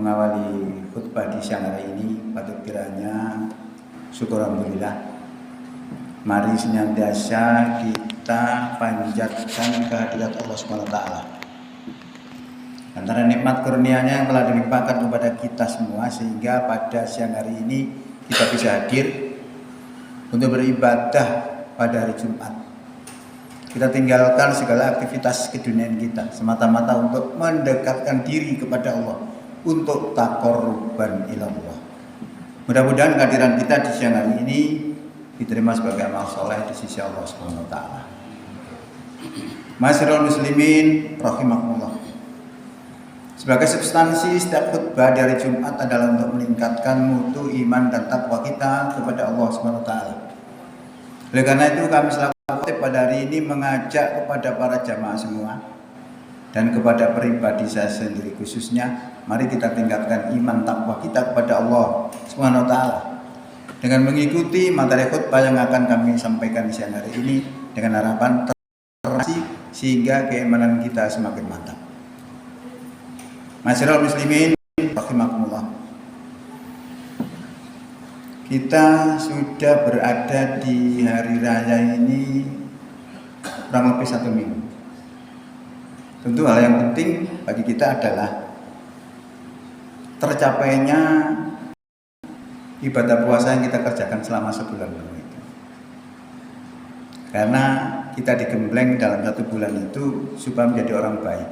Mengawali khutbah di siang hari ini, patut kiranya syukur alhamdulillah. Mari senantiasa kita panjatkan kehadirat Allah SWT. Antara nikmat kurnianya yang telah dilimpahkan kepada kita semua, sehingga pada siang hari ini kita bisa hadir untuk beribadah pada hari Jumat. Kita tinggalkan segala aktivitas keduniaan kita semata-mata untuk mendekatkan diri kepada Allah, untuk taqarruban ilallah. Mudah-mudahan kehadiran kita di siang hari ini diterima sebagai amal soleh di sisi Allah Subhanahu wa taala. Ma'asyiral muslimin rahimakumullah. Sebagai substansi setiap khutbah dari Jumat adalah untuk meningkatkan mutu iman dan takwa kita kepada Allah Subhanahu wa taala. Oleh karena itu kami selaku khutbah pada hari ini mengajak kepada para jamaah semua dan kepada pribadi saya sendiri khususnya, mari kita tingkatkan iman takwa kita kepada Allah Subhanahu wa taala dengan mengikuti materi khutbah yang akan kami sampaikan di siang hari ini, dengan harapan terasi sehingga keimanan kita semakin mantap. Ma'asyiral muslimin rahimakumullah. Kita sudah berada di hari raya ini kurang lebih 1 minggu. Tentu hal yang penting bagi kita adalah tercapainya ibadah puasa yang kita kerjakan selama sebulan penuh itu. Karena kita digembleng dalam 1 bulan itu supaya menjadi orang baik,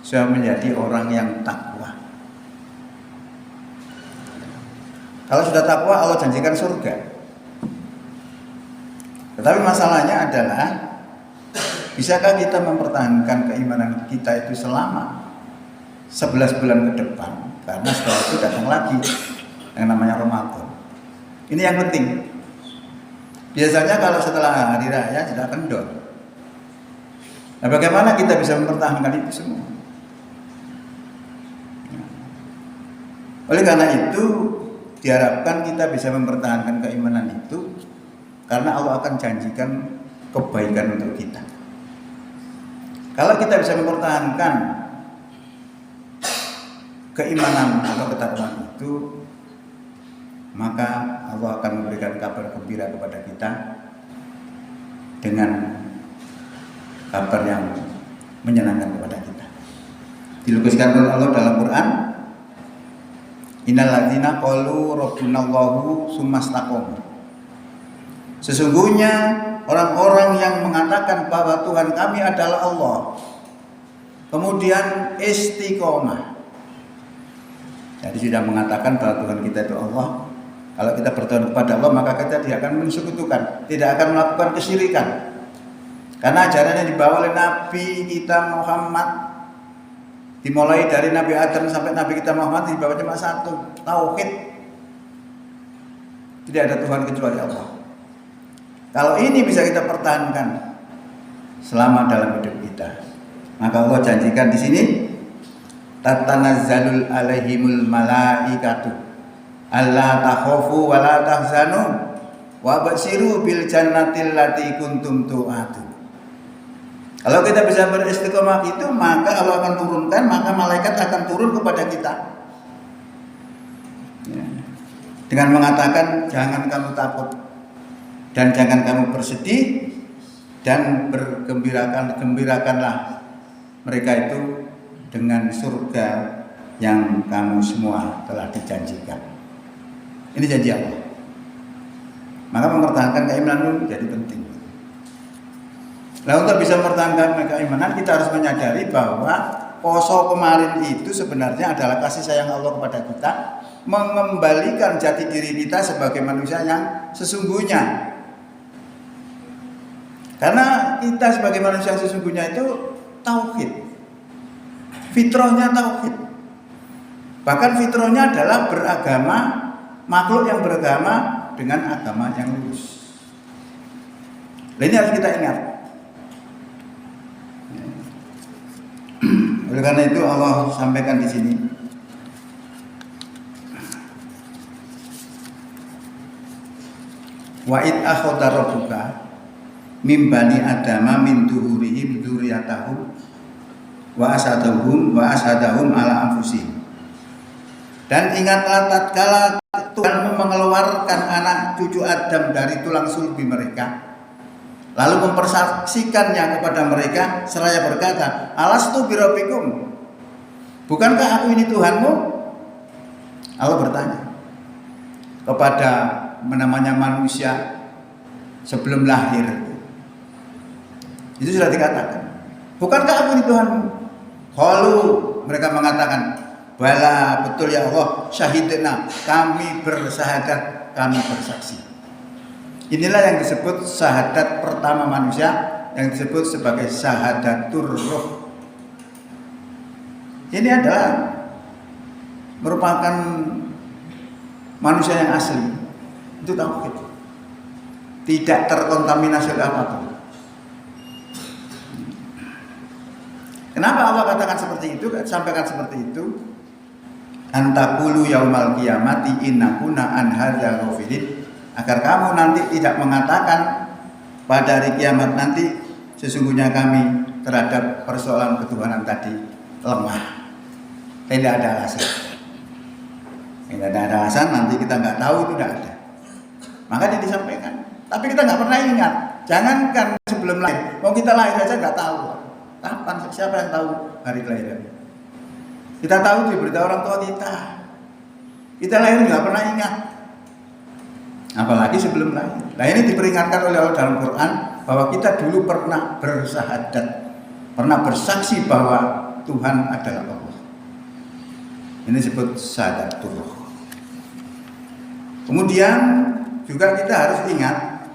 supaya menjadi orang yang takwa. Kalau sudah takwa, Allah janjikan surga. Tetapi masalahnya adalah, bisakah kita mempertahankan keimanan kita itu selama 11 bulan ke depan? Karena setelah itu datang lagi yang namanya Ramadan. Ini yang penting. Biasanya kalau setelah hari raya sudah kendor. Nah, bagaimana kita bisa mempertahankan itu semua? Oleh karena itu diharapkan kita bisa mempertahankan keimanan itu, karena Allah akan janjikan kebaikan untuk kita. Kalau kita bisa mempertahankan keimanan atau ketakwaan itu, maka Allah akan memberikan kabar gembira kepada kita dengan kabar yang menyenangkan kepada kita. Dilukiskan oleh Allah dalam Quran, innal ladzina qalu rabbunallahu tsumastaqamu. Sesungguhnya orang-orang yang mengatakan bahwa Tuhan kami adalah Allah, kemudian istiqomah. Jadi sudah mengatakan bahwa Tuhan kita itu Allah. Kalau kita berdoa kepada Allah, maka kita tidak akan mensekutukan, tidak akan melakukan kesyirikan. Karena ajaran yang dibawa oleh Nabi kita Muhammad, dimulai dari Nabi Adam sampai Nabi kita Muhammad, dibawa cuma satu, tauhid. Tidak ada Tuhan kecuali Allah. Kalau ini bisa kita pertahankan selama dalam hidup kita, maka Allah janjikan di sini, tatanazzalul alaihimul malaikatu alla takhafu wa la tahzanu wa basyiru bil jannatil lati kuntum tu'adun. Kalau kita bisa beristiqomah itu, maka Allah akan turunkan, maka malaikat akan turun kepada kita dengan mengatakan, jangan kamu takut dan jangan kamu bersedih, dan gembirakanlah mereka itu dengan surga yang kamu semua telah dijanjikan. Ini janji Allah. Maka mempertahankan keimanan itu menjadi penting. Nah, untuk bisa mempertahankan keimanan, kita harus menyadari bahwa poso kemarin itu sebenarnya adalah kasih sayang Allah kepada kita, mengembalikan jati diri kita sebagai manusia yang sesungguhnya. Karena kita sebagai manusia yang sesungguhnya itu tauhid. Fitrahnya tauhid. Bahkan fitrahnya adalah beragama, makhluk yang beragama dengan agama yang lurus. Nah, ini harus kita ingat. Oleh karena itu Allah sampaikan di sini, wa id akhadha rabbuka mim bani adama min duhurihim dzurriyyatahum wa asadahum ala anfusihim Dan ingatlah tatkala Tuhan mengeluarkan anak cucu Adam dari tulang sulbi mereka, lalu mempersaksikannya kepada mereka seraya berkata, Alastu birabbikum, bukankah aku ini Tuhanmu? Allah bertanya kepada namanya manusia sebelum lahir. Itu sudah dikatakan, bukankah aku ini Tuhanmu? Qalu, mereka mengatakan, bala, betul ya Allah, syahidna, kami bersahadat, kami bersaksi. Inilah yang disebut syahadat pertama manusia, yang disebut sebagai syahadatur ruh. Ini adalah merupakan manusia yang asli. Itu tauhid. Tidak terkontaminasi oleh apapun. Kenapa Allah katakan seperti itu, sampaikan seperti itu? Antakulu yaumal qiyamati inna kunna an hadza ghafilin, agar kamu nanti tidak mengatakan pada hari kiamat nanti sesungguhnya kami terhadap persoalan ketuhanan tadi lemah. Tidak ada alasan. Tidak ada alasan, nanti kita nggak tahu, itu tidak ada. Maka dia disampaikan. Tapi kita nggak pernah ingat. Jangankan sebelum lahir, mau kita lahir saja nggak tahu. Kapan? Siapa yang tahu hari kelahiran? Kita tahu diberitahu orang tua kita. Kita lahir nggak pernah ingat. Apalagi sebelum lahir. Nah ini diperingatkan oleh Allah dalam Quran bahwa kita dulu pernah bersahadat, pernah bersaksi bahwa Tuhan adalah Allah. Ini disebut syahadat ruh. Kemudian juga kita harus ingat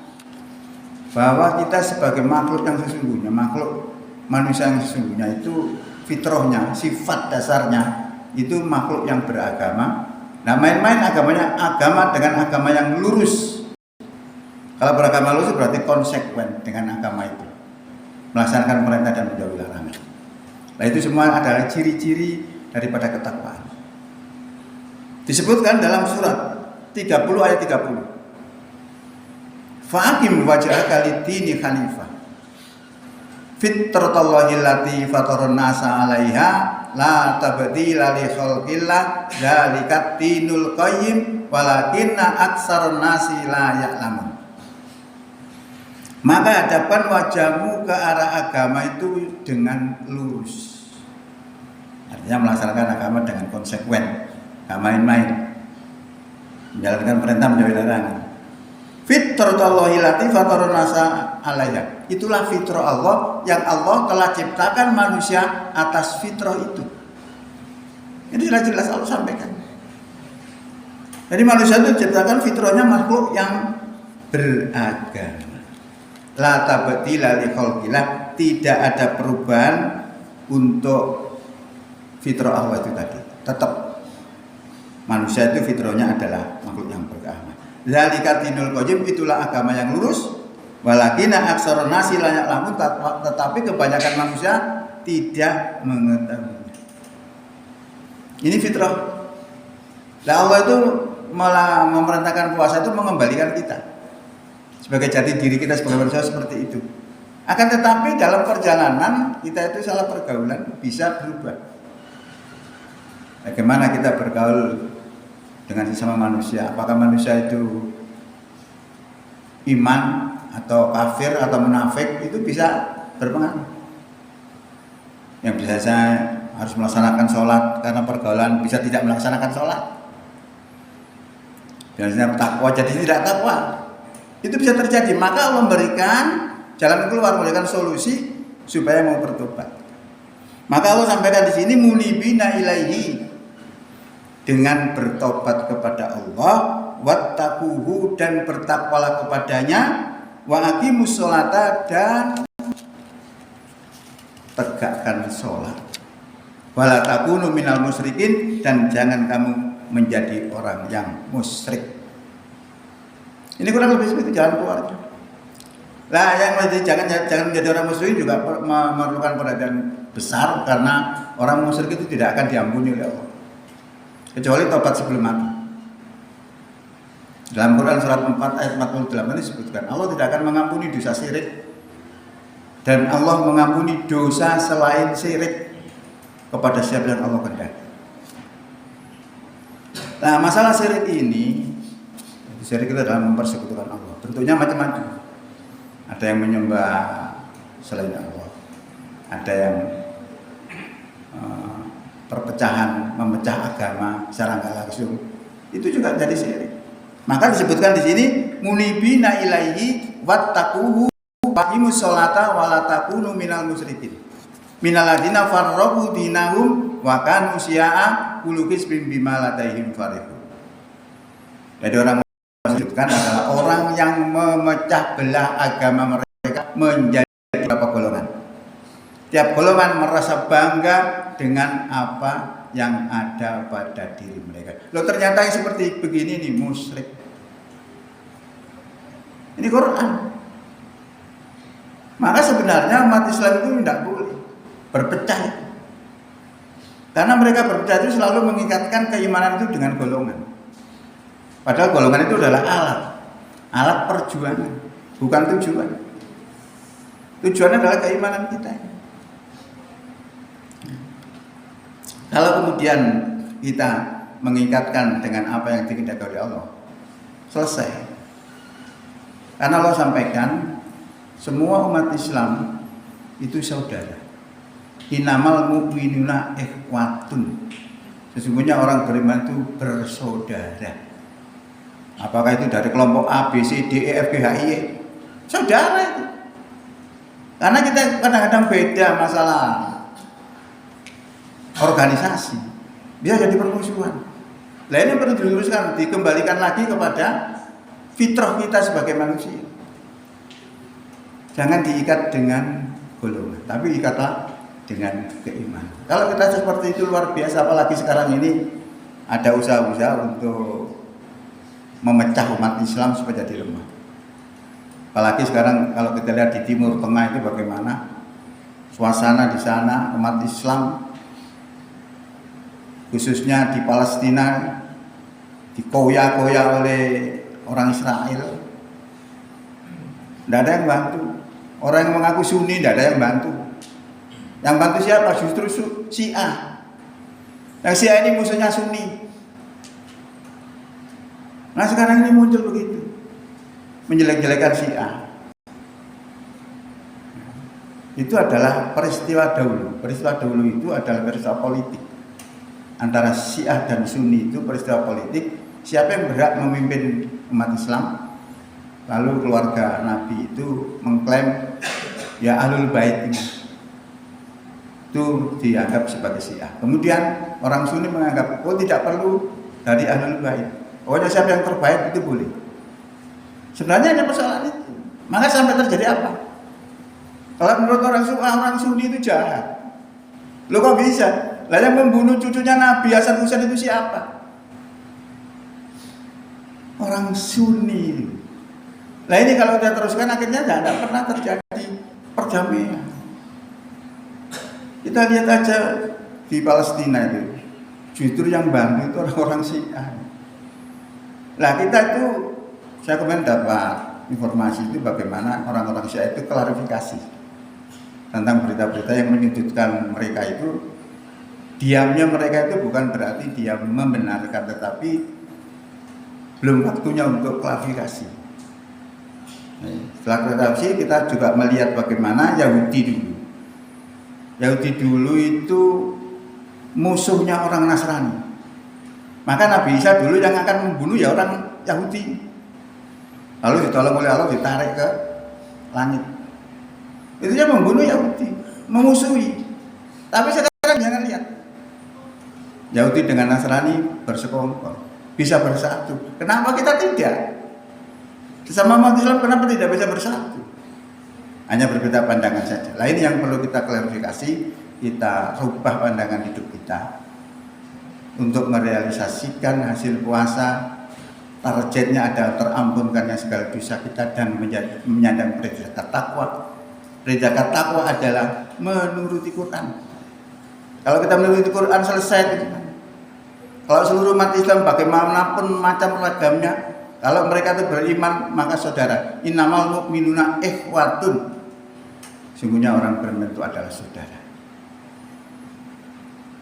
bahwa kita sebagai makhluk yang sesungguhnya, makhluk manusia yang sesungguhnya itu fitrahnya, sifat dasarnya itu makhluk yang beragama. Nah main-main agamanya, agama dengan agama yang lurus. Kalau beragama lurus berarti konsekuen dengan agama itu, melaksanakan perintah dan menjauhi larangan. Nah itu semua adalah ciri-ciri daripada ketakwaan. Disebutkan dalam surat 30 ayat 30. Fa'aqim wajhaka lid-dini hanifah fitratallahi allati fataran nasa 'alaiha la tabdila li khalqillah dzalikat dinul qayyim walakinna aktsarun nasi la ya'lamun. Maka hadapkan wajahmu ke arah agama itu dengan lurus. Artinya melaksanakan agama dengan konsekuen, gak main-main, menjalankan perintah menjauhi larangan. Fitratallahi allati fataran nasa 'alaiha. Itulah fitrah Allah yang Allah telah ciptakan manusia atas fitrah itu. Ini jelas Allah sampaikan. Jadi manusia itu diciptakan fitrahnya makhluk yang beragama. La tabdila li khalqillah, tidak ada perubahan untuk fitrah Allah itu tadi. Tetap manusia itu fitrahnya adalah makhluk yang beragama. Dzalika dinul qayyim, itulah agama yang lurus. Walakinna aktsarun nasi la ya'lamun, tetapi kebanyakan manusia tidak mengetahui. Ini fitrah. Nah, Allah itu malah memerintahkan puasa itu mengembalikan kita sebagai jati diri kita sebagai manusia seperti itu. Akan tetapi dalam perjalanan kita itu salah pergaulan bisa berubah. Bagaimana kita bergaul dengan sesama manusia? Apakah manusia itu iman atau kafir atau munafik, itu bisa berpengaruh. Yang bisa saya harus melaksanakan sholat karena pergaulan bisa tidak melaksanakan sholat. Biasanya takwa jadi tidak takwa. Itu bisa terjadi. Maka Allah memberikan jalan keluar, memberikan solusi supaya mau bertobat. Maka Allah sampaikan di sini munibina ilaihi, dengan bertobat kepada Allah, wattaquhu, dan bertakwalah kepadanya, wa aqimus sholata, dan tegakkan sholat, wala takunu minal musyrikin, dan jangan kamu menjadi orang yang musyrik. Ini kurang lebih seperti jalan keluar. Nah, yang jangan menjadi orang musyrik juga memerlukan perhatian besar, karena orang musyrik itu tidak akan diampuni oleh Allah kecuali tobat sebelum mati. Dalam Quran surat 4 ayat 48 disebutkan Allah tidak akan mengampuni dosa syirik, dan Allah mengampuni dosa selain syirik kepada siapa yang Allah kehendaki. Nah, masalah syirik ini, syirik itu adalah mempersekutukan Allah. Bentuknya macam-macam. Ada yang menyembah selain Allah, ada yang perpecahan, memecah agama secara nggak langsung, itu juga jadi syirik. Maka disebutkan di sini munibina ilaihi wattaquhu waqimus sholata wa la takunu minal musyrikin. Minal ladina farraqu dinahum wa kanu syi'a kullu hizbin bima ladaihim farihun. Jadi orang disebutkan adalah orang yang memecah belah agama mereka menjadi beberapa golongan. Tiap golongan merasa bangga dengan apa yang ada pada diri mereka. Loh, ternyata yang seperti begini nih musyrik. Ini Quran. Maka sebenarnya umat Islam itu tidak boleh berpecah. Karena mereka berpecah itu selalu mengikatkan keimanan itu dengan golongan. Padahal golongan itu adalah alat perjuangan, bukan tujuan. Tujuannya adalah keimanan kita. Kalau kemudian kita mengikatkan dengan apa yang dikehendaki oleh Allah, selesai. Karena Allah sampaikan semua umat Islam itu saudara. Innamal mu'minuna ikhwatun. Sesungguhnya orang beriman itu bersaudara. Apakah itu dari kelompok A, B, C, D, E, F, G, H, I, E? Saudara itu. Karena kita kadang-kadang beda masalah organisasi, bisa jadi permusuhan. Nah, ini perlu diluruskan, dikembalikan lagi kepada fitrah kita sebagai manusia. Jangan diikat dengan golongan, tapi ikatlah dengan keimanan. Kalau kita seperti itu luar biasa, apalagi sekarang ini ada usaha-usaha untuk memecah umat Islam supaya jadi lemah. Apalagi sekarang kalau kita lihat di Timur Tengah itu bagaimana suasana di sana umat Islam, khususnya di Palestina, dikoyak-koyak oleh orang Israel. Tidak ada yang bantu. Orang yang mengaku Sunni tidak ada yang bantu. Yang bantu siapa? Justru Syiah. Yang Syiah ini musuhnya Sunni. Nah, sekarang ini muncul begitu, menjelek-jelekan Syiah. Itu adalah peristiwa dahulu. Peristiwa dahulu itu adalah peristiwa politik. Antara Syiah dan Sunni itu peristiwa politik. Siapa yang berhak memimpin umat Islam? Lalu keluarga Nabi itu mengklaim ya Ahlul Bait ini. Itu dianggap sebagai Syiah. Kemudian orang Sunni menganggap oh tidak perlu dari Ahlul Bait. Pokoknya siapa yang terbaik itu boleh. Sebenarnya ada persoalan itu. Maka sampai terjadi apa? Kalau menurut orang Sunni itu jahat. Loh kok bisa? Lah yang membunuh cucunya Nabi Hasan Husain itu siapa? Orang Sunni. Lah ini kalau kita teruskan akhirnya tidak pernah terjadi perdamaian. Kita lihat aja di Palestina itu, justru yang bantu itu orang-orang Syiah. Lah kita itu, saya kemarin dapat informasi itu bagaimana orang-orang Syiah itu klarifikasi tentang berita-berita yang menyudutkan mereka itu. Diamnya mereka itu bukan berarti dia membenarkan, tetapi belum waktunya untuk klarifikasi. Setelah klarifikasi kita juga melihat bagaimana Yahudi dulu. Yahudi dulu itu musuhnya orang Nasrani. Maka Nabi Isa dulu yang akan membunuh ya orang Yahudi. Lalu ditolong oleh Allah, ditarik ke langit. Itu dia membunuh Yahudi, memusuhi. Tapi sekarang jangan lihat. Yahudi dengan Nasrani bersekongkol, bisa bersatu. Kenapa kita tidak? Sesama umat Islam kenapa tidak bisa bersatu? Hanya berbeda pandangan saja. Nah, ini yang perlu kita klarifikasi, kita rubah pandangan hidup kita untuk merealisasikan hasil puasa. Targetnya adalah terampunkannya segala dosa kita dan menyandang predikat takwa. Predikat takwa adalah menuruti Quran. Kalau kita menuruti Quran selesai. Kalau seluruh umat Islam bagaimanapun macam ragamnya, kalau mereka itu beriman maka saudara. Innamal mu'minuna ikhwatun. Sungguhnya orang beriman itu adalah saudara.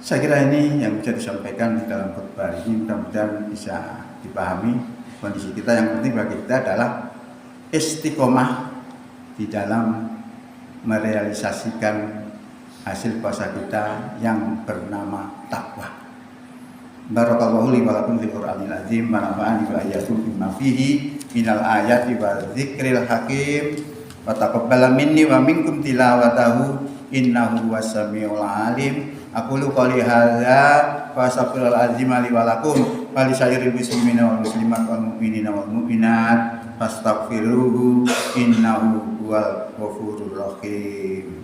Saya kira ini yang bisa disampaikan di dalam khutbah ini, mudah-mudahan bisa dipahami. Kondisi kita yang penting bagi kita adalah istiqomah di dalam merealisasikan hasil puasa kita yang bernama takwa. Barakallahu li wa lakum fil Qur'anil azim wa nafa'ani wa iyyakum bima fihi minal ayati wa dzikril hakim wa taqabbala minni wa minkum tilawatahu innahu was-sami'ul alim. Aqulu qouli hadza wa astaghfirullahal azim li wa lakum wa li sairil muslimina wal muslimat wal mu'minina wal mu'minat fastaghfiruhu innahu huwal ghafurur rahim.